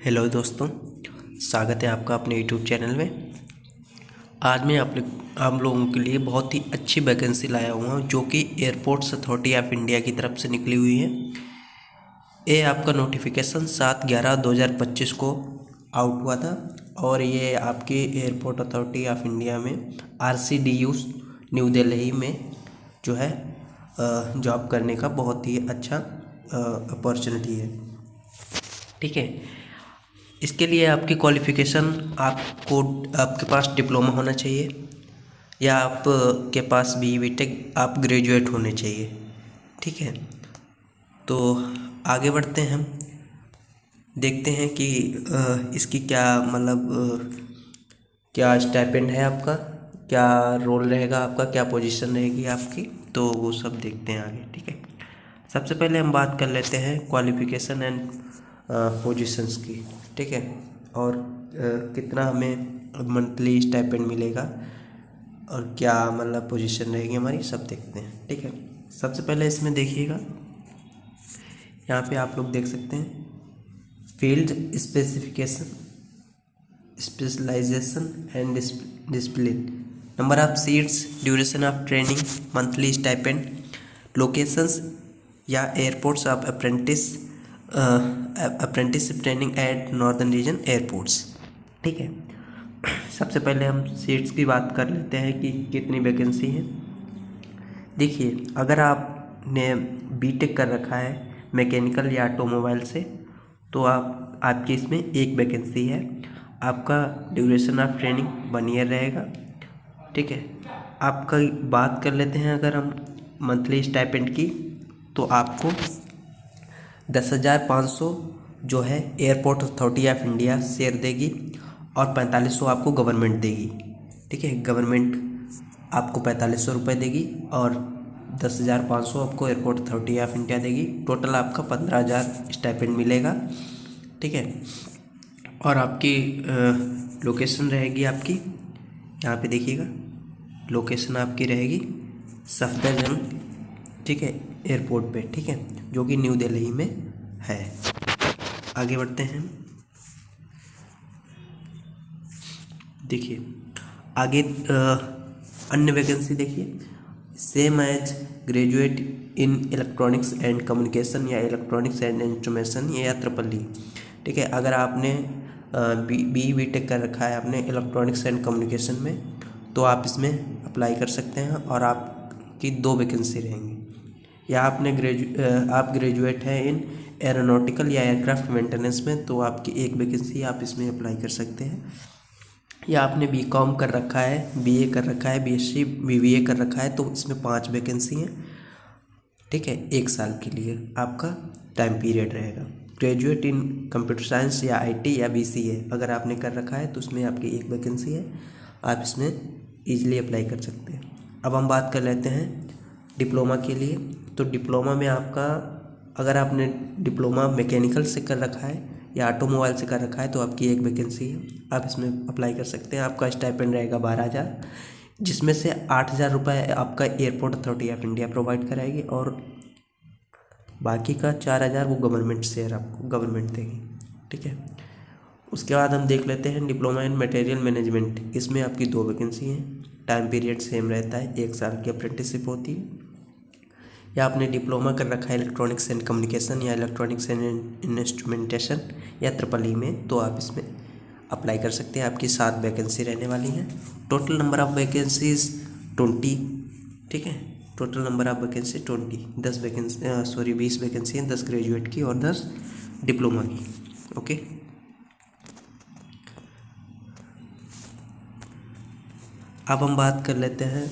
Hello दोस्तों, स्वागत है आपका अपने यूट्यूब चैनल में। आज मैं आप लोगों के लिए बहुत ही अच्छी वैकेंसी लाया हुआ हूँ जो कि एयरपोर्ट्स अथॉरिटी ऑफ इंडिया की तरफ से निकली हुई है। ये आपका नोटिफिकेशन 7/11/2025 को आउट हुआ था और ये आपके एयरपोर्ट अथॉरिटी ऑफ इंडिया में RCDU न्यू दिल्ली में जो है जॉब करने का बहुत ही अच्छा अपॉर्चुनिटी है। ठीक है, इसके लिए आपकी क्वालिफ़िकेशन आपके पास डिप्लोमा होना चाहिए या आप के पास BTech आप ग्रेजुएट होने चाहिए। ठीक है, तो आगे बढ़ते हैं, हम देखते हैं कि इसकी क्या क्या स्टाइपेंड है आपका, क्या रोल रहेगा आपका, क्या पोजीशन रहेगी आपकी, तो वो सब देखते हैं आगे। ठीक है, सबसे पहले हम बात कर लेते हैं क्वालिफ़िकेशन एंड पोजीशंस की। ठीक है, और कितना हमें मंथली स्टाइपेंड मिलेगा और क्या पोजीशन रहेगी हमारी, सब देखते हैं। ठीक है, सबसे पहले इसमें देखिएगा, यहाँ पे आप लोग देख सकते हैं field specification, specialisation and discipline, number of seats, duration of training, monthly stipend, locations या airports of apprenticeship training at northern region airports. ठीक है, सबसे पहले हम सीट्स की बात कर लेते हैं कि कितनी वैकेंसी है। देखिए, अगर आपने BTech कर रखा है मैकेनिकल या ऑटोमोबाइल से तो आपकी इसमें एक वैकेंसी है। आपका ड्यूरेशन ऑफ ट्रेनिंग 1 ईयर रहेगा। ठीक है, आपका बात कर लेते हैं अगर हम मंथली स्टाइपेंड की, तो आपको 10,500 जो है airport authority of India share देगी और 4500 आपको गवर्नमेंट देगी। ठीक है, गवर्नमेंट आपको 4500 रुपये देगी और 10,500 आपको एयरपोर्ट अथॉरिटी ऑफ इंडिया देगी। टोटल आपका 15,000 स्टाइपेंड मिलेगा। ठीक है, और आपकी लोकेशन रहेगी आपकी, यहाँ पे देखिएगा, लोकेशन आपकी रहेगी सफदरजंग, ठीक है, एयरपोर्ट पे। ठीक है, जो कि न्यू दिल्ली में है। आगे बढ़ते हैं, देखिए आगे अन्य वैकेंसी देखिए, same as graduate in electronics and communication या इलेक्ट्रॉनिक्स एंड इंस्ट्रूमेंटेशन या ट्रिपल ई। ठीक है, अगर आपने BTech कर रखा है आपने इलेक्ट्रॉनिक्स एंड कम्युनिकेशन में, तो आप इसमें अप्लाई कर सकते हैं और आपकी 2 वैकेंसी रहेंगी। या आप ग्रेजुएट हैं इन एरोनॉटिकल या एयरक्राफ्ट मेंटेनेंस में, तो आपकी 1 वैकेंसी आप इसमें अप्लाई कर सकते हैं। या आपने BCom कर रखा है, BA कर रखा है, BSc BBA कर रखा है, तो इसमें 5 वैकेंसी हैं। ठीक है, 1 साल के लिए आपका टाइम पीरियड रहेगा। ग्रेजुएट इन कंप्यूटर साइंस या IT या BCA अगर आपने कर रखा है तो उसमें आपकी 1 वैकेंसी है, आप इसमें ईजिली अप्लाई कर सकते हैं। अब हम बात कर लेते हैं डिप्लोमा के लिए। तो डिप्लोमा में आपका, अगर आपने डिप्लोमा मैकेनिकल से कर रखा है या ऑटोमोबाइल से कर रखा है तो आपकी 1 वैकेंसी है, आप इसमें अप्लाई कर सकते हैं। आपका स्टाइपेंड रहेगा 12,000, जिसमें से 8,000 रुपये आपका airport authority of India provide कराएगी और बाकी का 4,000 वो गवर्नमेंट शेयर आपको गवर्नमेंट देगी। ठीक है, उसके बाद हम देख लेते हैं डिप्लोमा इन मटेरियल मैनेजमेंट। इसमें आपकी 2 वैकेंसी हैं, टाइम पीरियड सेम रहता है, 1 साल की अप्रेंटिसशिप होती है। या आपने डिप्लोमा कर रखा है इलेक्ट्रॉनिक्स एंड कम्युनिकेशन या इलेक्ट्रॉनिक्स एंड इंस्ट्रूमेंटेशन या ट्रिपल ई में, तो आप इसमें अप्लाई कर सकते हैं। आपकी 7 वैकेंसी रहने वाली हैं। Total number of vacancies 20। ठीक है, total number of vacancy 20 vacancy हैं, 10 ग्रेजुएट की और 10 डिप्लोमा की। ओके, अब हम बात कर लेते हैं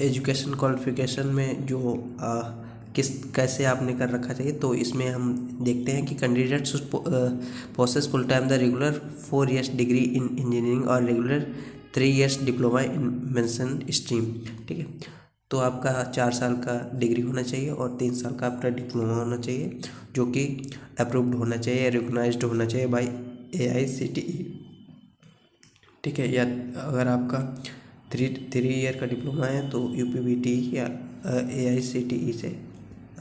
एजुकेशन क्वालिफिकेशन में जो कैसे आपने कर रखा चाहिए। तो इसमें हम देखते हैं कि candidates possess full time the regular 4 years degree in engineering और regular 3 years diploma in mention stream. ठीक है, तो आपका 4 साल का डिग्री होना चाहिए और 3 साल का आपका डिप्लोमा होना चाहिए, जो कि अप्रूव्ड होना चाहिए, रिकॉग्नाइज्ड होना चाहिए बाय AICTE। ठीक है, या अगर आपका 3 ईयर का डिप्लोमा है तो UPBT या AICTE से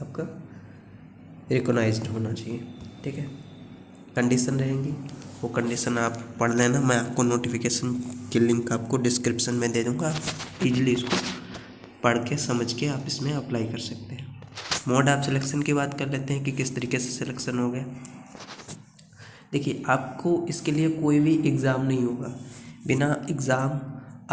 आपका रिकॉग्नाइज्ड होना चाहिए। ठीक है, कंडीशन रहेंगी, वो कंडीशन आप पढ़ लेना। मैं आपको नोटिफिकेशन की लिंक आपको डिस्क्रिप्शन में दे दूँगा, ईजिली इसको पढ़ के समझ के आप इसमें अप्लाई कर सकते हैं। मोड ऑफ सिलेक्शन की बात कर लेते हैं कि किस तरीके से सिलेक्शन हो गया। देखिए, आपको इसके लिए कोई भी एग्ज़ाम नहीं होगा, बिना एग्ज़ाम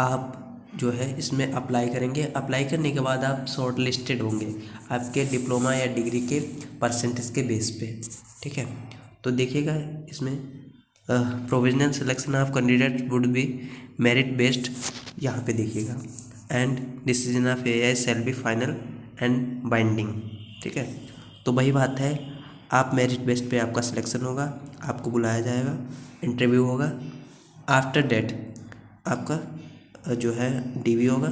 आप जो है इसमें अप्लाई करेंगे। अप्लाई करने के बाद आप शॉर्ट लिस्टेड होंगे आपके डिप्लोमा या डिग्री के परसेंटेज के बेस पे, ठीक है। तो देखिएगा इसमें provisional selection of candidate would be merit based, यहाँ पे देखिएगा, and decision of AI shall be final and binding, ठीक है। तो वही बात है, आप मेरिट बेस्ड पे आपका सिलेक्शन होगा, आपको बुलाया जाएगा, इंटरव्यू होगा, आफ्टर डेट आपका जो है डीवी होगा,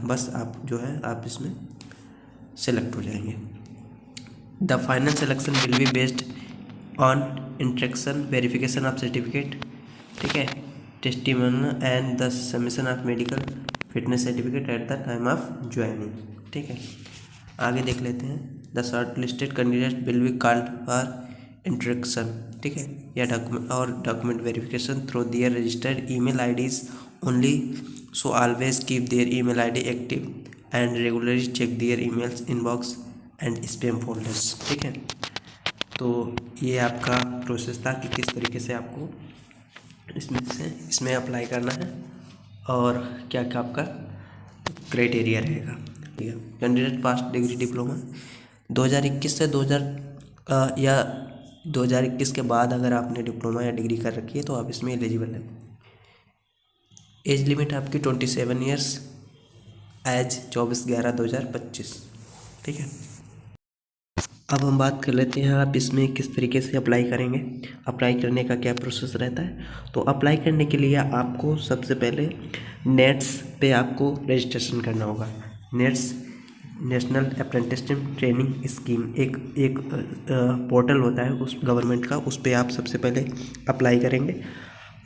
बस आप जो है आप इसमें सेलेक्ट हो जाएंगे। The final selection will be based on interaction verification of certificate, ठीक है, testimonial and the submission of medical fitness certificate at the time of joining, ठीक है। आगे देख लेते हैं, the short listed candidate will be called for interaction, ठीक है, या document verification through their registered email IDs only, so always keep their email ID active and regularly check their emails inbox and spam folders, ठीक है। तो ये आपका process था कि किस तरीके से आपको इसमें अप्लाई करना है और क्या क्या आपका क्राइटेरिया रहेगा, ठीक है। कैंडिडेट पास डिग्री डिप्लोमा 2021 से 2021 के बाद अगर आपने डिप्लोमा या डिग्री कर रखी है तो आप इसमें एलिजिबल है। एज लिमिट आपकी 27 ईयर्स एज 24/11/2025, ठीक है। अब हम बात कर लेते हैं आप इसमें किस तरीके से अप्लाई करेंगे, अप्लाई करने का क्या प्रोसेस रहता है। तो अप्लाई करने के लिए आपको सबसे पहले नेट्स पे आपको रजिस्ट्रेशन करना होगा। Nets national apprenticeship training scheme एक पोर्टल होता है उस गवर्नमेंट का, उस पर आप सबसे पहले अप्लाई करेंगे।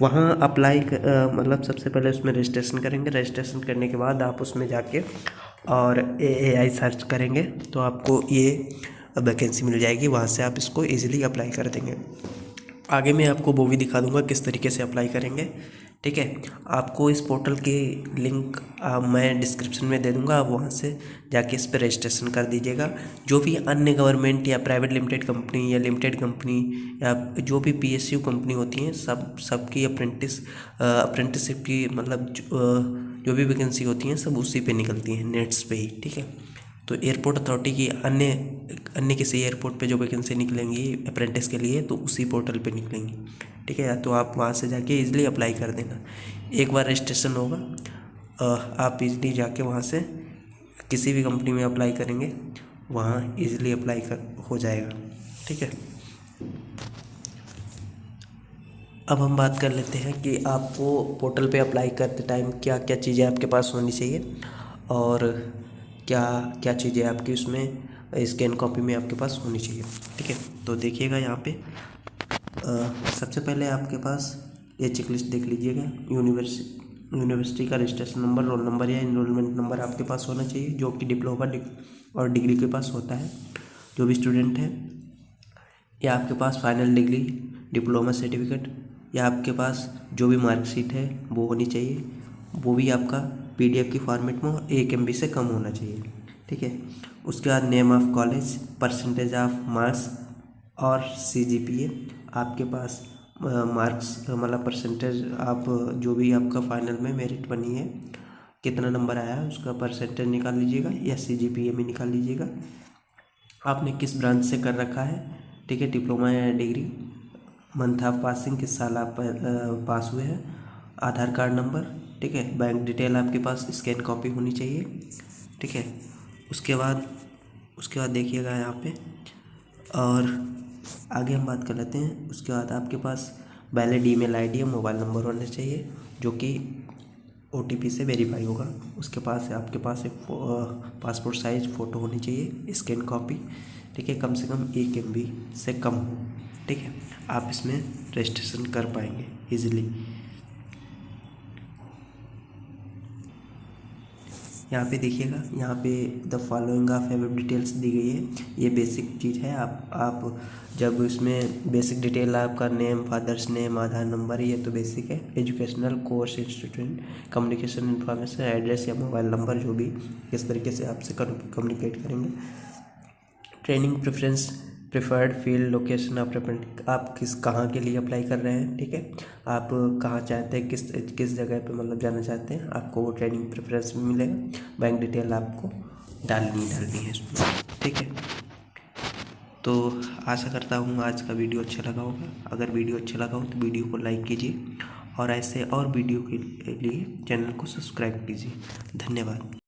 वहाँ मतलब सबसे पहले उसमें रजिस्ट्रेशन करेंगे। रजिस्ट्रेशन करने के बाद आप उसमें जाके और एआई सर्च करेंगे तो आपको ये वैकेंसी मिल जाएगी, वहाँ से आप इसको इजीली अप्लाई कर देंगे। आगे मैं आपको वो भी दिखा दूंगा किस तरीके से अप्लाई करेंगे, ठीक है। आपको इस पोर्टल की लिंक मैं डिस्क्रिप्शन में दे दूंगा, आप वहाँ से जाके इस पर रजिस्ट्रेशन कर दीजिएगा। जो भी अन्य गवर्नमेंट या प्राइवेट लिमिटेड कंपनी या लिमिटेड कंपनी या जो भी पीएसयू कंपनी होती हैं सबकी अप्रेंटिसशिप की मतलब जो भी वैकेंसी होती हैं सब उसी पे निकलती हैं, नेट्स पे ही, ठीक है। तो एयरपोर्ट अथॉरिटी की अन्य किसी एयरपोर्ट पे जो वैकेंसी निकलेंगी अप्रेंटिस के लिए तो उसी पोर्टल पे निकलेंगी, ठीक है। तो आप वहाँ से जाके इजीली अप्लाई कर देना। एक बार रजिस्ट्रेशन होगा आप इजीली जाके वहाँ से किसी भी कंपनी में अप्लाई करेंगे, वहाँ इजीली अप्लाई हो जाएगा, ठीक है। अब हम बात कर लेते हैं कि आपको पोर्टल पे अप्लाई करते टाइम क्या क्या चीज़ें आपके पास होनी चाहिए और क्या क्या चीज़ें आपकी उसमें स्कैन कॉपी में आपके पास होनी चाहिए, ठीक है। तो देखिएगा यहाँ पे सबसे पहले आपके पास ये चेकलिस्ट देख लीजिएगा। यूनिवर्सिटी का रजिस्ट्रेशन नंबर, रोल नंबर या इनरोलमेंट नंबर आपके पास होना चाहिए, जो कि डिप्लोमा और डिग्री के पास होता है जो भी स्टूडेंट है। या आपके पास फाइनल डिग्री डिप्लोमा सर्टिफिकेट या आपके पास जो भी मार्कशीट है वो होनी चाहिए, वो भी आपका PDF की फॉर्मेट में 1 MB से कम होना चाहिए, ठीक है। उसके बाद name of college, percentage of marks और CGPA आपके पास मार्क्स मतलब परसेंटेज आप जो भी आपका फाइनल में मेरिट बनी है कितना नंबर आया है उसका परसेंटेज निकाल लीजिएगा या CGPA में निकाल लीजिएगा। आपने किस ब्रांच से कर रखा है, ठीक है, डिप्लोमा या डिग्री, मंथ ऑफ पासिंग, किस साल आप पास हुए हैं, आधार कार्ड नंबर, ठीक है, बैंक डिटेल आपके पास स्कैन कॉपी होनी चाहिए, ठीक है। उसके बाद देखिएगा यहाँ पे और आगे हम बात कर लेते हैं। उसके बाद आपके पास वैलिड ईमेल आईडी या मोबाइल नंबर होना चाहिए जो कि OTP से वेरीफाई होगा। उसके पास आपके पास एक पासपोर्ट साइज फ़ोटो होनी चाहिए स्कैन कॉपी, ठीक है, कम से कम 1 MB से कम हो, ठीक है। आप इसमें रजिस्ट्रेशन कर पाएंगे इजीली। यहाँ पे देखिएगा, यहाँ पे the following of have details दी गई है। ये बेसिक चीज़ है। आप जब इसमें बेसिक डिटेल आपका name, father's name, Aadhaar number, ये तो बेसिक है। Educational course, institute, communication information, address या मोबाइल नंबर, जो भी किस तरीके से आपसे कम्युनिकेट करेंगे। Training preference, preferred field, location of preference, आप कहाँ के लिए अप्लाई कर रहे हैं, ठीक है, आप कहाँ चाहते हैं, किस जगह पे मतलब जाना चाहते हैं, आपको वो ट्रेनिंग प्रेफरेंस भी मिलेगा। बैंक डिटेल आपको डालनी है इसमें, ठीक है। तो आशा करता हूँ आज का वीडियो अच्छा लगा होगा। अगर वीडियो अच्छा लगा हो तो वीडियो को लाइक कीजिए और ऐसे और वीडियो के लिए चैनल को सब्सक्राइब कीजिए। धन्यवाद।